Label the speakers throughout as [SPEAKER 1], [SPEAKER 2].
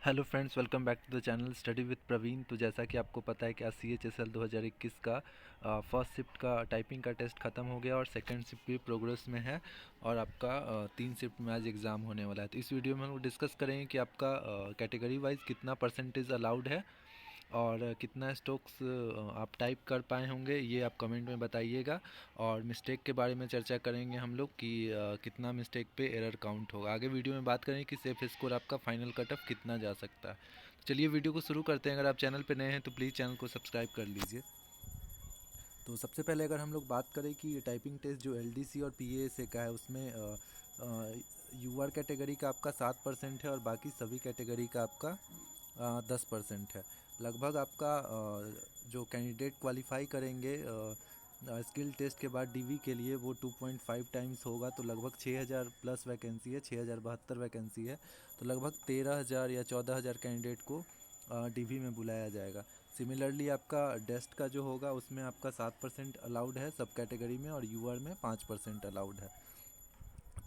[SPEAKER 1] Hello friends, welcome back to the channel study with Praveen. तो जैसा कि आपको पता है कि आज CHSL 2021 का फर्स्ट शिफ्ट का टाइपिंग का टेस्ट ख़त्म हो गया और सेकंड शिफ्ट भी प्रोग्रेस में है और आपका 3 शिफ्ट में आज एग्ज़ाम होने वाला है। तो इस वीडियो में हम लोग डिस्कस करेंगे कि आपका कैटेगरी वाइज कितना परसेंटेज अलाउड है और कितना स्टोक्स आप टाइप कर पाए होंगे, ये आप कमेंट में बताइएगा। और मिस्टेक के बारे में चर्चा करेंगे हम लोग कि कितना मिस्टेक पे एरर काउंट होगा। आगे वीडियो में बात करेंगे कि सेफ स्कोर आपका फाइनल कट ऑफ कितना जा सकता है। तो चलिए वीडियो को शुरू करते हैं। अगर आप चैनल पे नए हैं तो प्लीज़ चैनल को सब्सक्राइब कर लीजिए। तो सबसे पहले अगर हम लोग बात करें कि टाइपिंग टेस्ट जो LDC और PASA का है उसमें UR कैटेगरी का आपका 7% है और बाकी सभी कैटेगरी का आपका 10% है। लगभग आपका जो कैंडिडेट क्वालिफाई करेंगे स्किल टेस्ट के बाद DV के लिए वो 2.5 टाइम्स होगा। तो लगभग 6000 प्लस वैकेंसी है, 6072 वैकेंसी है। तो लगभग 13000 या 14000 कैंडिडेट को DV में बुलाया जाएगा। सिमिलरली आपका डेस्ट का जो होगा उसमें आपका 7% अलाउड है सब कैटेगरी में और UR में 5% अलाउड है।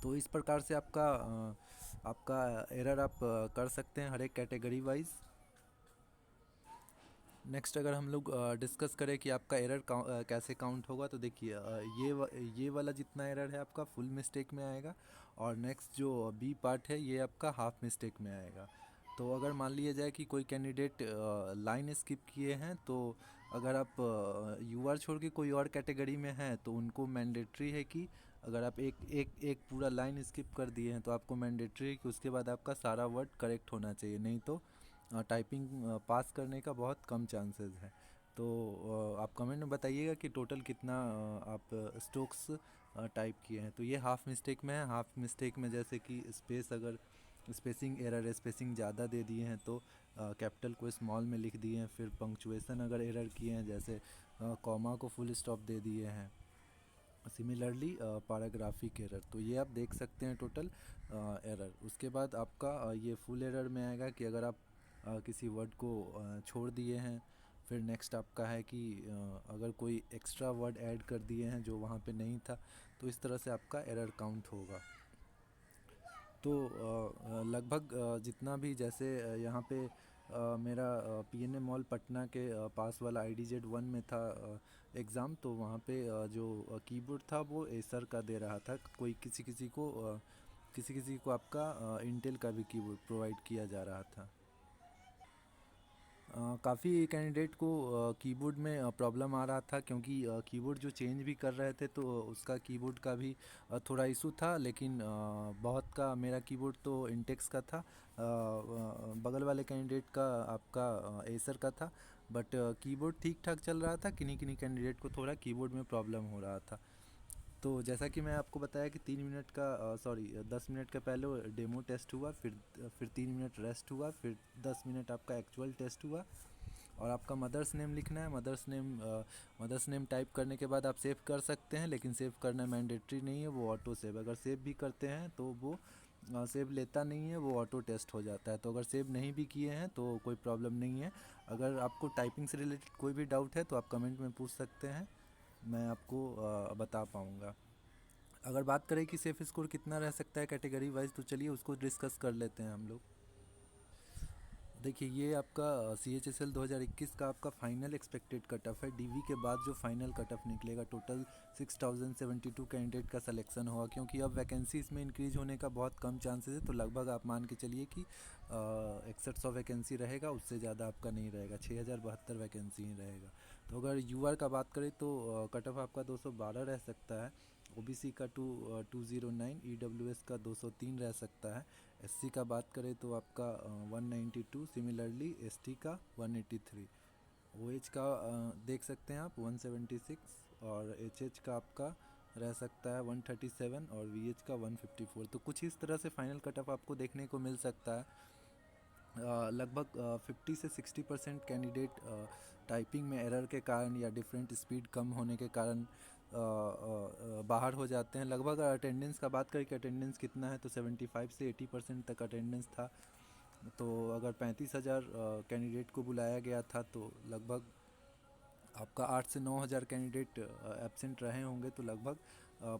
[SPEAKER 1] तो इस प्रकार से आपका एरर आप कर सकते हैं हर एक कैटेगरी वाइज। नेक्स्ट अगर हम लोग डिस्कस करें कि आपका एरर कैसे काउंट होगा, तो देखिए ये वाला जितना एरर है आपका फुल मिस्टेक में आएगा और नेक्स्ट जो बी पार्ट है ये आपका हाफ मिस्टेक में आएगा। तो अगर मान लिया जाए कि कोई कैंडिडेट लाइन स्किप किए हैं, तो अगर आप UR छोड़ के कोई और कैटेगरी में हैं तो उनको मैंडेटरी है कि अगर आप एक एक एक पूरा लाइन स्किप कर दिए हैं तो आपको मैंडेटरी है कि उसके बाद आपका सारा वर्ड करेक्ट होना चाहिए, नहीं तो टाइपिंग पास करने का बहुत कम चांसेस है। तो आप कमेंट में बताइएगा कि टोटल कितना आप स्ट्रोक्स टाइप किए हैं। तो ये हाफ मिस्टेक में है। हाफ मिस्टेक में जैसे कि स्पेस, अगर स्पेसिंग एरर है, स्पेसिंग ज़्यादा दे दिए हैं तो कैपिटल को स्मॉल में लिख दिए हैं। फिर पंक्चुएशन अगर एरर किए हैं, जैसे कॉमा को फुल स्टॉप दे दिए हैं। सिमिलरली पैराग्राफिक एरर, तो ये आप देख सकते हैं टोटल एरर। उसके बाद आपका ये फुल एरर में आएगा कि अगर आप किसी वर्ड को छोड़ दिए हैं। फिर नेक्स्ट आपका है कि अगर कोई एक्स्ट्रा वर्ड ऐड कर दिए हैं जो वहाँ पे नहीं था, तो इस तरह से आपका एरर काउंट होगा। तो लगभग जितना भी जैसे यहाँ पे मेरा PNA मॉल पटना के पास वाला IDZ 1 में था एग्ज़ाम, तो वहाँ पे जो कीबोर्ड था वो एसर का दे रहा था। कोई किसी किसी को आपका इंटेल का भी कीबोर्ड प्रोवाइड किया जा रहा था। काफ़ी कैंडिडेट को कीबोर्ड में प्रॉब्लम आ रहा था, क्योंकि कीबोर्ड जो चेंज भी कर रहे थे तो उसका कीबोर्ड का भी थोड़ा इशू था। लेकिन बहुत का मेरा कीबोर्ड तो इंटेक्स का था, बगल वाले कैंडिडेट का आपका एसर का था। बट कीबोर्ड ठीक ठाक चल रहा था। किन्हीं किन्हीं कैंडिडेट को थोड़ा कीबोर्ड में प्रॉब्लम हो रहा था। तो जैसा कि मैं आपको बताया कि 3 मिनट का 10 मिनट का पहले डेमो टेस्ट हुआ, फिर 3 मिनट रेस्ट हुआ, फिर 10 मिनट आपका एक्चुअल टेस्ट हुआ। और आपका मदर्स नेम लिखना है। मदर्स नेम टाइप करने के बाद आप सेव कर सकते हैं, लेकिन सेव करना मैंडेटरी नहीं है, वो ऑटो सेव। अगर सेव भी करते हैं तो वो सेव लेता नहीं है, वो ऑटो टेस्ट हो जाता है। तो अगर सेव नहीं भी किए हैं तो कोई प्रॉब्लम नहीं है। अगर आपको टाइपिंग से रिलेटेड कोई भी डाउट है तो आप कमेंट में पूछ सकते हैं, मैं आपको बता पाऊँगा। अगर बात करें कि सेफ स्कोर कितना रह सकता है कैटेगरी वाइज, तो चलिए उसको डिस्कस कर लेते हैं हम लोग। देखिए ये आपका CHSL 2021 का आपका फाइनल एक्सपेक्टेड कट ऑफ है। DV के बाद जो फाइनल कट ऑफ निकलेगा, टोटल 6072 कैंडिडेट का सिलेक्शन होगा। क्योंकि अब वैकेंसी इसमें इंक्रीज होने का बहुत कम चांसेस है, तो लगभग आप मान के चलिए कि 6100 वैकेंसी रहेगा, उससे ज़्यादा आपका नहीं रहेगा। 6072 वैकेंसी ही रहेगा। तो अगर UR का बात करें तो कट ऑफ आपका 212 रह सकता है। OBC का 209, EWS का 203 रह सकता है। SC का बात करें तो आपका 192, सिमिलरली ST का 183। OH का देख सकते हैं आप 176 और HH का आपका रह सकता है 137 और VH का 154। तो कुछ इस तरह से फाइनल कट ऑफ आपको देखने को मिल सकता है। लगभग 50 से 60% कैंडिडेट टाइपिंग में एरर के कारण या डिफरेंट स्पीड कम होने के कारण बाहर हो जाते हैं। लगभग अटेंडेंस का बात करें कि अटेंडेंस कितना है, तो 75 से 80% तक अटेंडेंस था। तो अगर 35,000 कैंडिडेट को बुलाया गया था, तो लगभग आपका 8 से 9,000 कैंडिडेट एब्सेंट रहे होंगे। तो लगभग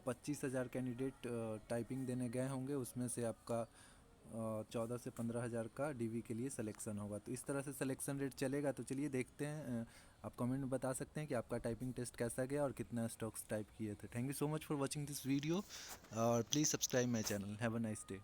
[SPEAKER 1] 25,000 कैंडिडेट टाइपिंग देने गए होंगे। उसमें से आपका 14 से 15 हज़ार का डीवी के लिए सिलेक्शन होगा। तो इस तरह से सिलेक्शन रेट चलेगा। तो चलिए देखते हैं, आप कमेंट में बता सकते हैं कि आपका टाइपिंग टेस्ट कैसा गया और कितना स्टॉक्स टाइप किए थे। Thank you so much for watching this video और please subscribe my channel. Have a nice day.